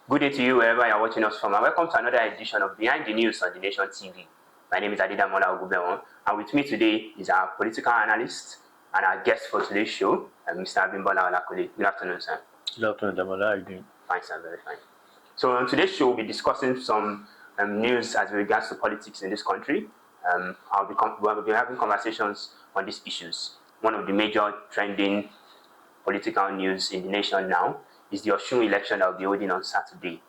Good day to you wherever you're watching us from, and welcome to another edition of Behind the News on the Nation TV. My name is Damola, and with me today is our political analyst and our guest for today's show, Mr. Abimbola Olakunle. Good afternoon, sir. Good afternoon, Damola. How are you doing? Fine, sir. Very fine. So on today's show, we'll be discussing some news as regards to politics in this country. We'll be having conversations on these issues. One of the major trending political news in the nation now is the Osun election that will be holding on Saturday,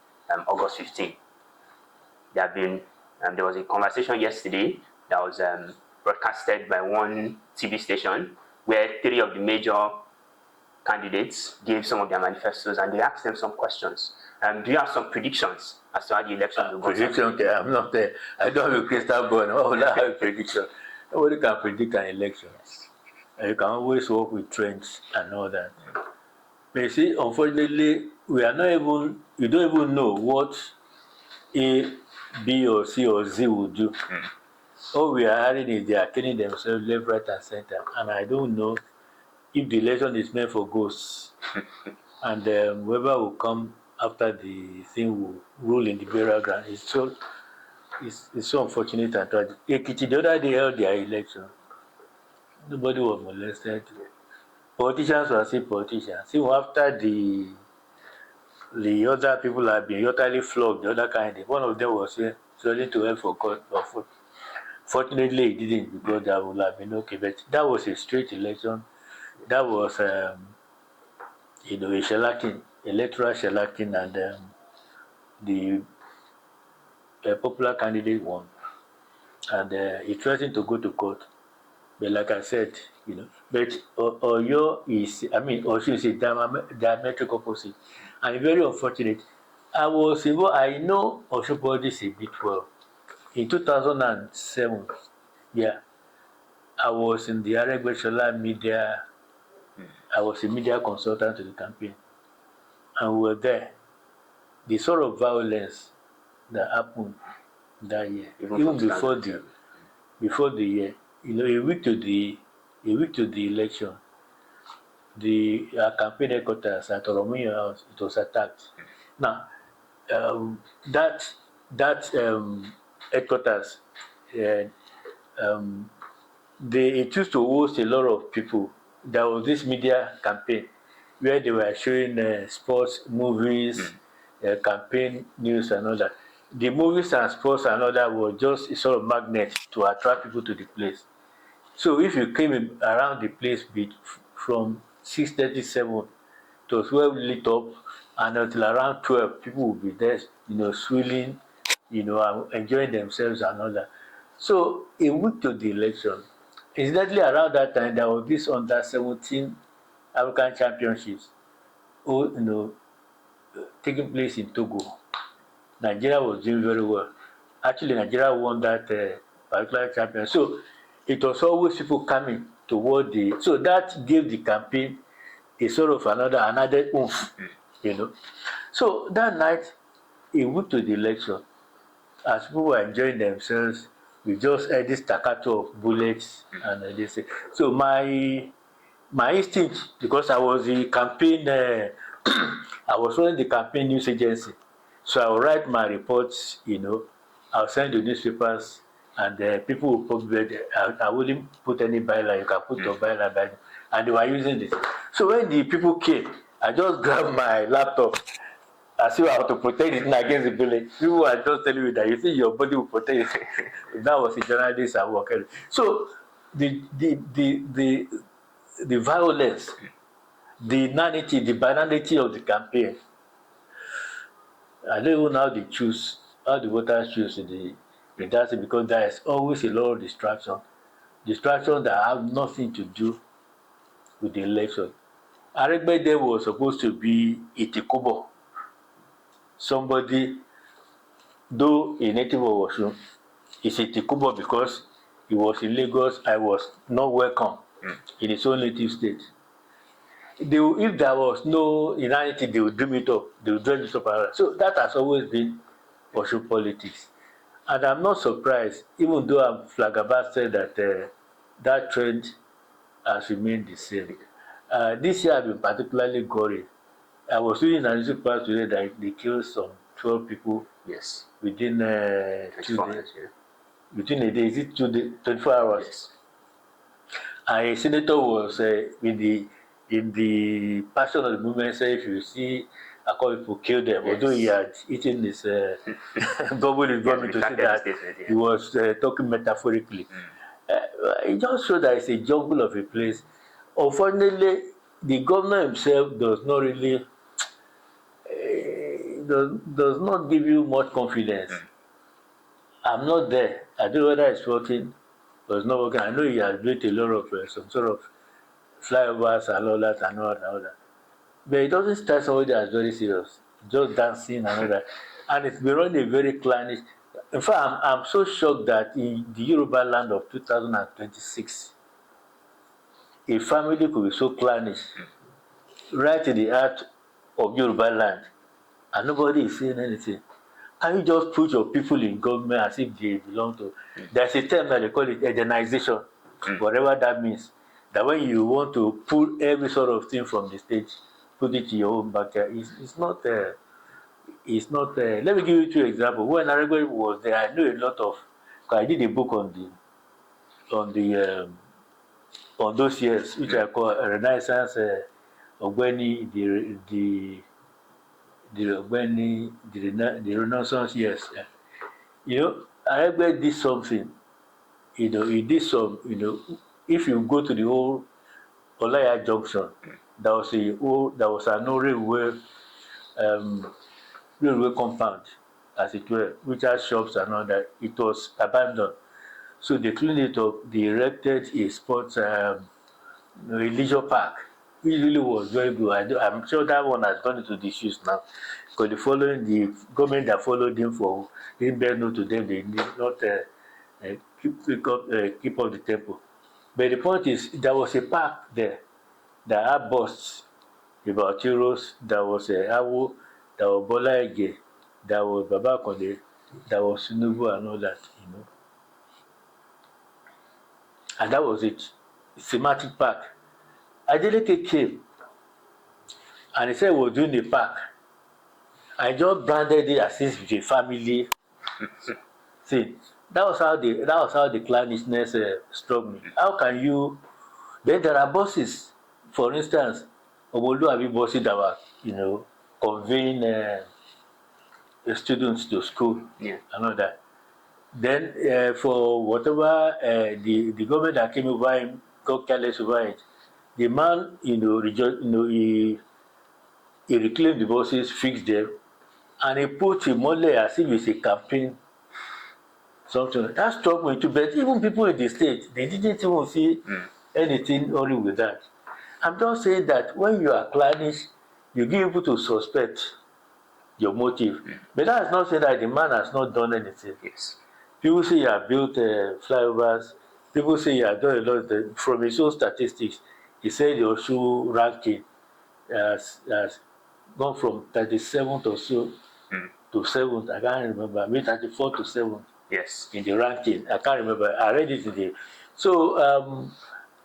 August 15. There was a conversation yesterday that was broadcasted by one TV station where three of the major candidates gave some of their manifestos and they asked them some questions. Do you have some predictions as to how the election will go? Prediction? I'm not there. I don't have a crystal ball. Oh, I have a prediction. Nobody can predict an election. You can always work with trends and all that. But you see, unfortunately, you don't even know what A, B, or C, or Z will do. All we are hearing is they are killing themselves left, right, and center. And I don't know if the election is meant for ghosts. And whoever will come after the thing will rule in the burial ground. It's so unfortunate and tragic. Ekiti, the other day held their election. Nobody was molested. Politicians were still politicians. Even after the other people have been utterly flogged, the other kind, one of them was struggling to help for court. Fortunately, he didn't, because that would have been okay. But that was a straight election. That was, a shellacking, electoral shellacking, and the popular candidate won. And he threatened to go to court. But like I said, but Osun is a diametric opposite, and very unfortunate. I know Osun politics a bit well. In 2007, I was in the Salaam media. I was a media consultant to the campaign, and we were there. The sort of violence that happened that year, even before the year. A week to the election, the campaign headquarters at Oromiyo House, it was attacked. Now, that headquarters, it used to host a lot of people. There was this media campaign where they were showing sports, movies, campaign news, and all that. The movies and sports and all that were just a sort of magnet to attract people to the place. So if you came around the place from 6:37, it was well lit up, and until around 12, people would be there, swilling, enjoying themselves and all that. So a week to the election, incidentally around that time, there was this under 17 African Championships, taking place in Togo. Nigeria was doing very well. Actually, Nigeria won that particular champion. So it was always people coming toward so that gave the campaign a sort of another oomph, So that night, a week to the election, as people were enjoying themselves, we just heard this staccato of bullets, and they say. So my instinct, because I was the campaign, I was running the campaign news agency. So I will write my reports, I'll send the newspapers, and people will probably, I wouldn't put any byline, you can put your byline, and they were using this. So when the people came, I just grabbed my laptop, as if I have to protect it against the bullet. People were just telling me that you think your body will protect it. That was a journalist at work. So the violence, the inanity, the banality of the campaign, I don't even know how the voters choose that's it, because there is always a lot of distractions that have nothing to do with the election. Adegbede was supposed to be Itikobo, somebody, though a native of Osun, is Itikobo because he was in Lagos. I was not welcome in his own native state. If there was no inanity, they would dream it up. They would dream it up. So that has always been Osun politics. And I'm not surprised, even though I'm flabbergasted that that trend has remained the same. This year I've been particularly gory I was reading an newspaper today that they killed some 12 people Yes. within 2 24 days. hours, yeah. Within a day, is it 2 days, 24 hours? Yes. And a senator was in the passion of the movement said, if you see a couple people kill them, although he Yes. had eaten his bubble his Yes, vomit to say retracted the that statement, yeah. he was talking metaphorically. It just shows that it's a jungle of a place. Unfortunately, the governor himself does not really does not give you much confidence. I'm not there. I don't know whether it's working or it's not working. I know he has built a lot of some sort of flyovers and all that and all that and all that. But it doesn't start somebody that's very serious, just dancing and all that. And it's been running a very clannish. In fact, I'm so shocked that in the Yoruba land of 2026, a family could be so clannish right in the heart of Yoruba land and nobody is saying anything. And you just put your people in government as if they belong to. There's a term that they call it Edenization, whatever that means. That when you want to pull every sort of thing from the stage, put it in your own backyard, it's not. Let me give you two examples. When Aregbe was there, I knew a lot of. Cause I did a book on the on those years, which I call Renaissance Ogbeni, the Renaissance years. You know, Aregbe did something. He did some. If you go to the old Olaya Junction, there was an old railway compound, as it were, which has shops and all that. It was abandoned. So they cleaned it up. They erected a sports a leisure park, which really was very good. I'm sure that one has gone into disuse now, because the government that followed him for didn't bear no to them. They did not keep up the tempo. But the point is, there was a park there that had busts about heroes. There was Awo, there was Bola, there was Baba Konde, there was Tinubu and all that. And that was it. Thematic park. Adeleke came and he said we were doing the park. I just branded it as if it's a family thing. That was how the clannishness struck me. How can you? Then there are buses, for instance, Omoluabi buses that were, conveying the students to school Yeah. and all that. Then for whatever the government that came over him got careless over it. The man, he reclaimed the buses, fixed them, and he put him only as if it's a campaign something. That struck me too. But even people in the state, they didn't even see anything wrong with that. I'm just saying that when you are clannish, you give people to suspect your motive. But that's not saying that the man has not done anything. Yes. People say you have built flyovers. People say you have done a lot. From his own statistics, he said your shoe ranking has gone from 37th or so to 7th. I can't remember. Maybe 34th to 7th Yes. in the ranking. I can't remember. I read it today. So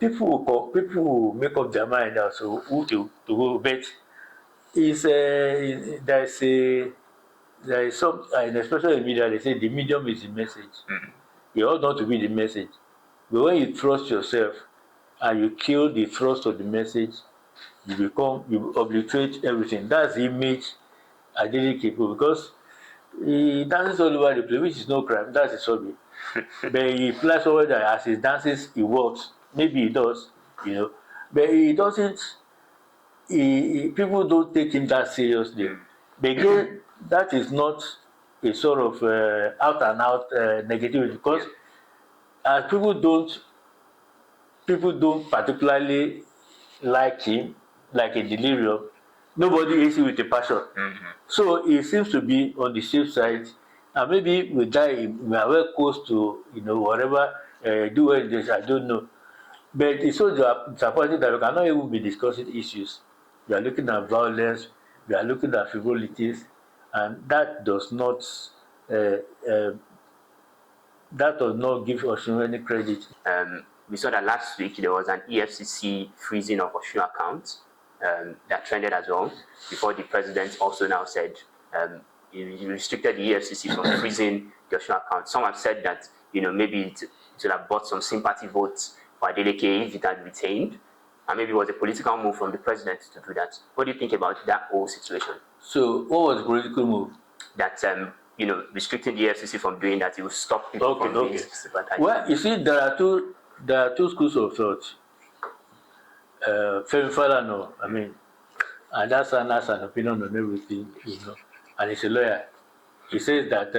people will make up their mind also who to go. But there is some, and especially in media, they say the medium is the message. You ought not to be the message. But when you trust yourself and you kill the thrust of the message, you obliterate everything. That's the image Adeleke people, because he dances all over the place, which is no crime. That's his hobby. But he plays over that as he dances, he works. Maybe he does. But he doesn't. People don't take him that seriously. But again, that is not a sort of out and out negativity, because as people don't particularly like him, like a delirium. Nobody hates him with a passion. So he seems to be on the safe side, and maybe we die. We are well close to whatever do well this. I don't know, but it's so disappointing that we cannot even be discussing issues. We are looking at violence. We are looking at frivolities, and uh, uh, that does not give us any credit. We saw that last week there was an EFCC freezing of Oshu accounts. that trended as well. Before the president also now said he restricted the EFCC from freezing the offshore account. Some have said that maybe it would have bought some sympathy votes for Adeleke if it had retained, and maybe it was a political move from the president to do that. What do you think about that whole situation? So, what was the political move? That restricting the FCC from doing that, it will stop people from being sympathized. Well, you see, there are two schools of thought. Femi Falana, I mean, and that's an opinion on everything, and he's a lawyer. He says that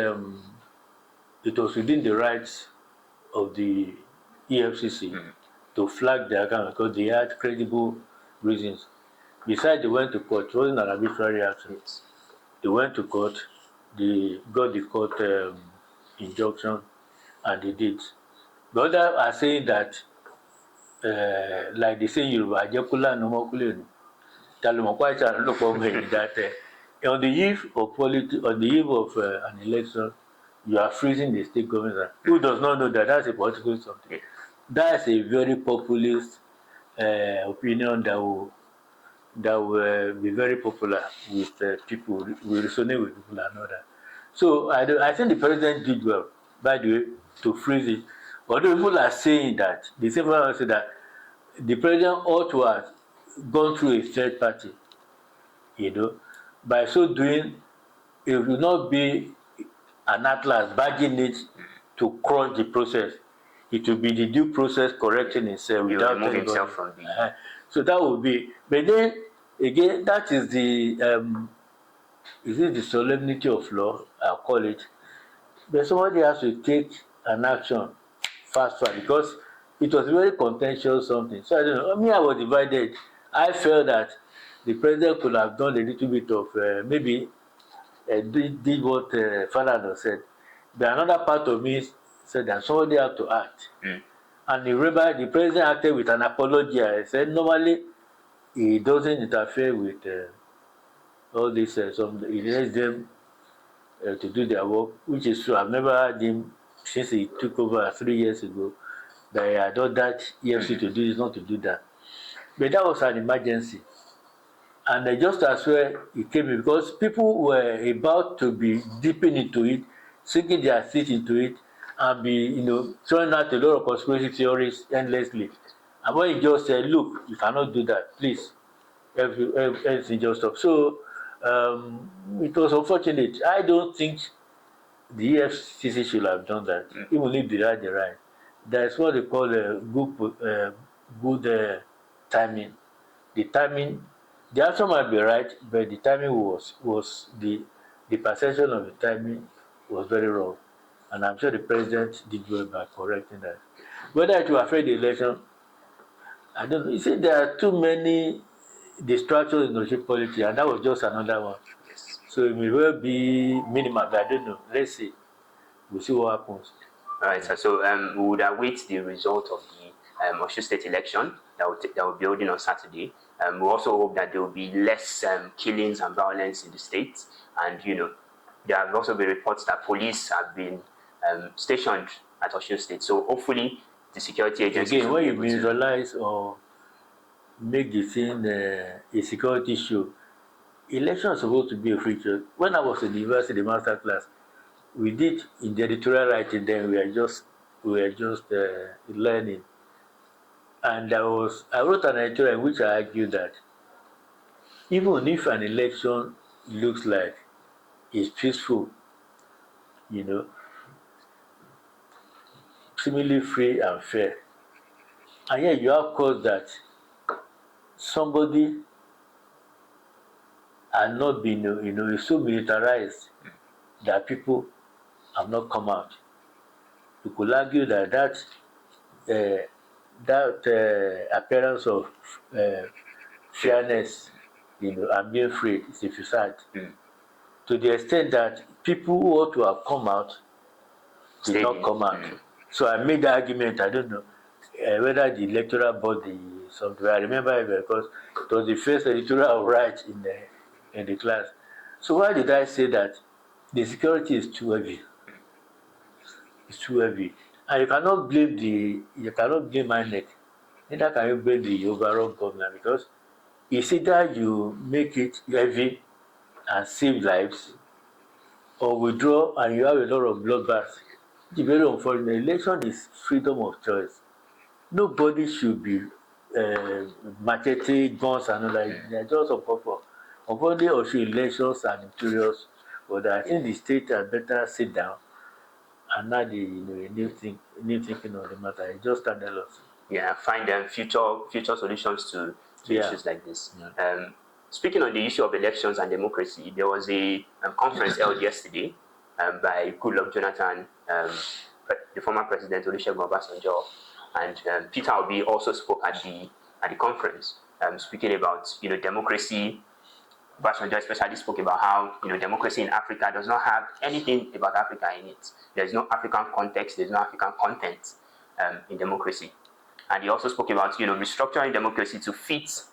it was within the rights of the EFCC to flag the account because they had credible reasons. Besides, they went to court. It wasn't an arbitrary action. They went to court. They got the court injunction, and they did. The others are saying that, like they say in Yoruba, "Ajekula no mokule no." That on the eve of an election, you are freezing the state government. Who does not know that that's a political something? That's a very populist opinion that will be very popular with people, will resonate with people and all that. So I think the president did well, by the way, to freeze it. Although people are saying that, the same people say that the president ought to have gone through a third party. By so doing, it will not be an atlas badging it to crush the process. It will be the due process correcting itself without remove himself from the. So that would be. But then again, that is the solemnity of law, I'll call it. But somebody has to take an action fast because it was very contentious something. So I don't know. I was divided. I felt that the president could have done a little bit of maybe did what Falana said. But another part of me said that somebody had to act. And remember, the president acted with an apology. I said normally he doesn't interfere with all this. He lets them to do their work, which is true. I've never heard him since he took over 3 years ago that he had ordered EFC to do this, not to do that. But that was an emergency. And just as well, it came in because people were about to be dipping into it, sinking their teeth into it, and be, throwing out a lot of conspiracy theories endlessly. And when he just said, look, you cannot do that, please, everything just stop. So it was unfortunate. I don't think the EFCC should have done that, even if they had the right. That's what they call good timing. The timing, the answer might be right, but the timing was the perception of the timing was very wrong. And I'm sure the president did well by correcting that. Whether it will affect the election, I don't know. You see, there are too many distractions in leadership politics, and that was just another one. So it may well be minimal, but I don't know. Let's see. We'll see what happens. All right, sir. So we would await the result of the Osun State election that will be holding on Saturday. We also hope that there will be less killings and violence in the state. And, there have also been reports that police have been stationed at Osun State. So hopefully the security agencies. Again, when you visualize or make the thing a security issue, election is supposed to be a free choice. When I was in the university, the master class, we did in the editorial writing, then we were just learning. And I wrote an editorial in which I argued that even if an election looks like it's peaceful, seemingly free and fair, and yet you have cause that somebody had not been, is so militarized that people have not come out. You could argue that appearance of fairness, and being free is a facade. To the extent that people who ought to have come out did not come out. So I made the argument, I don't know whether the electoral body, something, I remember it because it was the first editorial right in the class. So why did I say that the security is too heavy? It's too heavy. And you cannot blame INEC, neither can you blame the overall government because it's either you make it heavy and save lives, or withdraw and you have a lot of bloodbath. It's very unfortunate. Election is freedom of choice. Nobody should be machete, guns and all that. They are just uncalled for. Unfortunately, also elections are notorious, but I think the state had better sit down and now the a new thinking on the matter. It's just scandalous. Yeah, find future solutions to Yeah. issues like this. Yeah. Speaking on the issue of elections and democracy, there was a conference held yesterday by Goodluck Jonathan, the former president Olusegun Obasanjo, and Peter Obi also spoke at the conference, speaking about democracy. Obasanjo especially spoke about how democracy in Africa does not have anything about Africa in it. There's no African context. There's no African content in democracy. And he also spoke about restructuring democracy to fit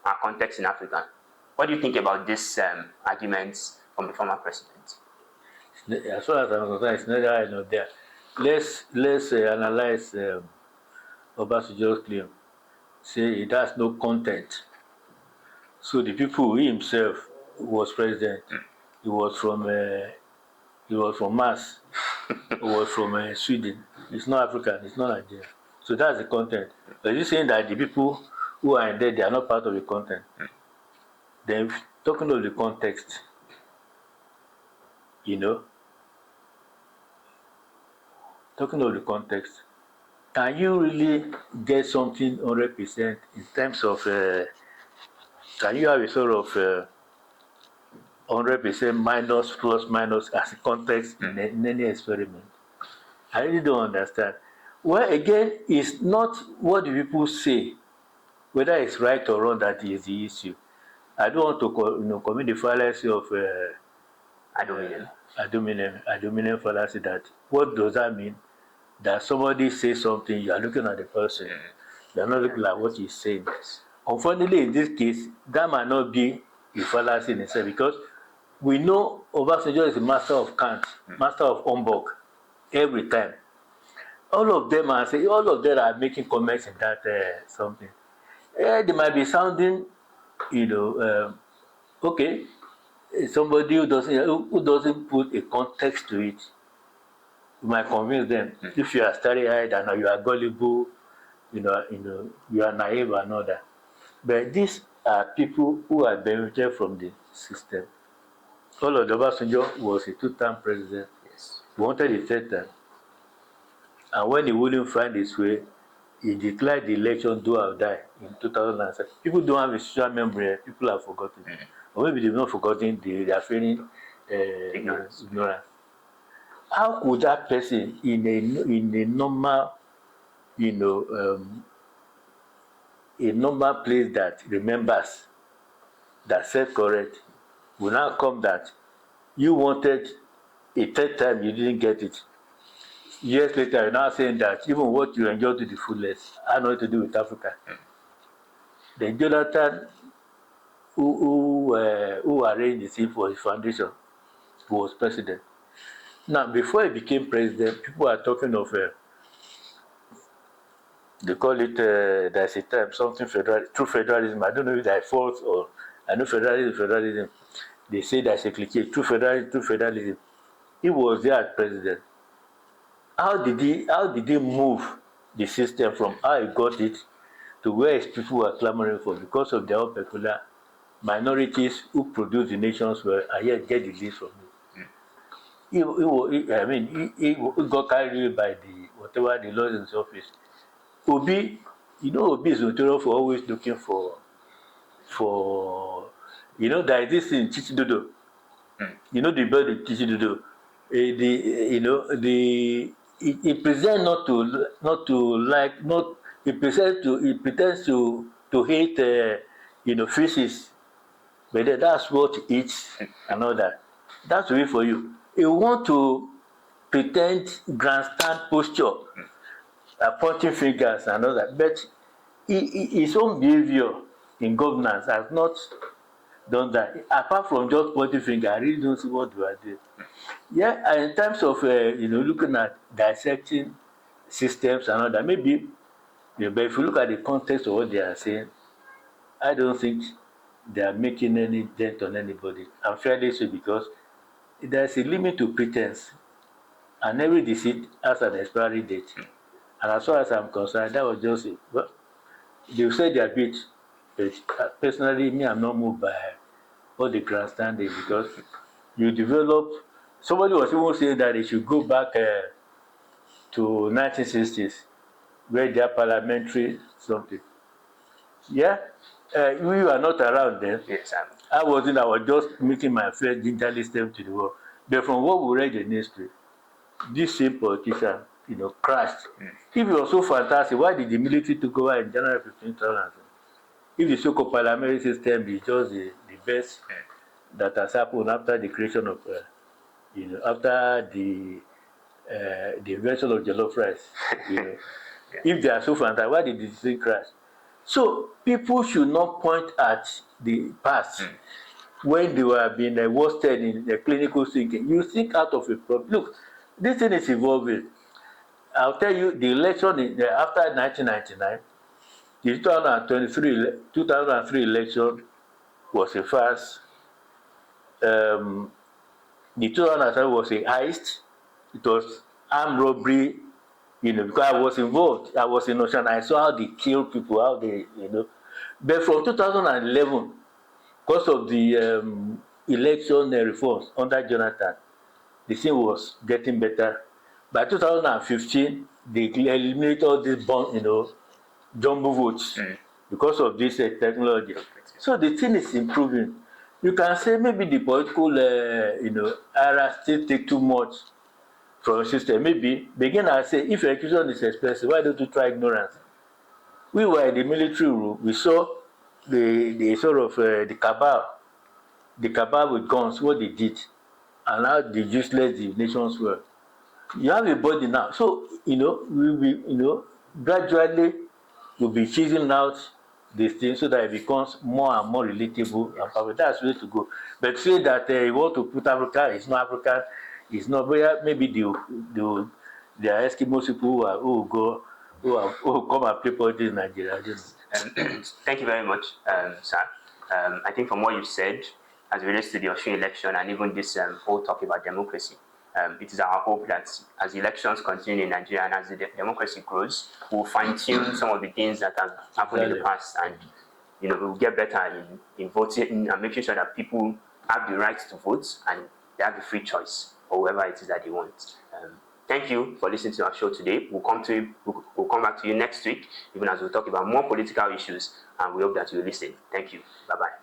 our context in Africa. What do you think about these arguments from the former president? As far as I'm concerned, it's neither here nor there. Let's analyze Obasanjo's claim. Say it has no content. So the people he himself was president. He was from Mars. He was from Sweden. It's not African. It's not Nigeria. So that's the content. But you saying that the people who are in there, they are not part of the content? Then talking of the context, you know, talking of the context, can you really get something 100% in terms of? Can you have a sort of 100% minus plus minus as a context in any experiment? I really don't understand. Well, again, it's not what the people say, whether it's right or wrong, that is the issue. I don't want to commit the fallacy of adominem fallacy. That what does that mean? That somebody says something, you are looking at the person, you are not looking at what he's saying. Unfortunately, in this case, that might not be a fallacy in itself, because we know Obasanjo is a master of cant, master of humbug every time. All of them are making comments in that something. They might be sounding, you know, okay. Somebody who doesn't put a context to it, you might convince them. If you are starry-eyed and you are gullible, you are naive and all that. But these are people who are benefited from the system. All of Obasanjo was a two-term president. Yes. He wanted a third term. And when he wouldn't find his way, he declared the election do or die in 2007. People don't have a social memory. People have forgotten. Or maybe they've not forgotten, they are feeling ignorance. How could that person in a normal, a normal place that remembers, that said correct, will now come that you wanted a third time, you didn't get it. Years later, you're now saying that even what you enjoy to the fullest had nothing to do with Africa. Then Jonathan, who arranged the scene for his foundation, who was president. Now, before he became president, people are talking of, they call it, there's a term, something federal, true federalism. I don't know if that's false, or I know federalism. They say that's a cliché, true federalism. He was there as president. How did he move the system from how he got it to where his people were clamoring for, because of their own peculiar minorities who produce the nations were and yet get the least from it? He got carried away by the whatever the laws in his office. Obi, Obi is notorious for always looking for there is this in Chichidodo. The bird in Chichidodo. He presents not to like, not he pretends to hate fishes, but then that's what he eats and all that. That's the way for you. He want to pretend grandstand posture, pointing fingers and all that, but his own behavior in governance has not done that. Apart from just pointing finger, I really don't see what we are doing. Yeah, and in terms of looking at dissecting systems and all that, maybe, but if you look at the context of what they are saying, I don't think they are making any dent on anybody. I'm fairly so because there's a limit to pretense, and every deceit has an expiry date. And as far as I'm concerned, that was just it. Well, they said their bit, but personally, me, I'm not moved by all the grandstanding because you develop. Somebody was even saying that they should go back to 1960s, where they are parliamentary something. Yeah, we were not around then. Yes, I wasn't. I was just making my first gingerly step to the world. But from what we read in history, this same politician, crashed. If it was so fantastic, why did the military take over in January 15, 2000? If the so-called parliamentary system is just the best that has happened after the creation of, after the invention of jollof rice, yeah. if they are so fantastic, why did the thing crash? So people should not point at the past when they were being worsted in the clinical thinking. You think out of a problem. Look, this thing is evolving. I'll tell you, the election after 1999, the 2003 election was a farce. The 2007 was a heist. It was armed robbery, because I was involved. I was in Ocean. I saw how they kill people, how they. But from 2011, because of the election reforms under Jonathan, the thing was getting better. By 2015, they eliminated all these jumbo votes because of this technology. So the thing is improving. You can say maybe the political, era still take too much from the system. Maybe begin and say, if execution is expensive, why don't you try ignorance? We were in the military rule. We saw the sort of the cabal with guns, what they did, and how the useless the nations were. You have a body now, so we will, gradually we'll be choosing out these things so that it becomes more and more relatable and perfect. That's the way to go. But say that you want to put Africa, it's not African, it's not. Maybe there are Eskimo people who come and play politics in Nigeria. I don't know. Thank you very much, sir. I think from what you said, as it relates to the Austrian election and even this whole talk about democracy, it is our hope that as elections continue in Nigeria and as the democracy grows, we'll fine-tune some of the things that have happened in the past, and we'll get better in voting and making sure that people have the right to vote and they have the free choice or whoever it is that they want. Thank you for listening to our show today. We'll come back to you next week, even as we'll talk about more political issues, and we hope that you'll listen. Thank you. Bye-bye.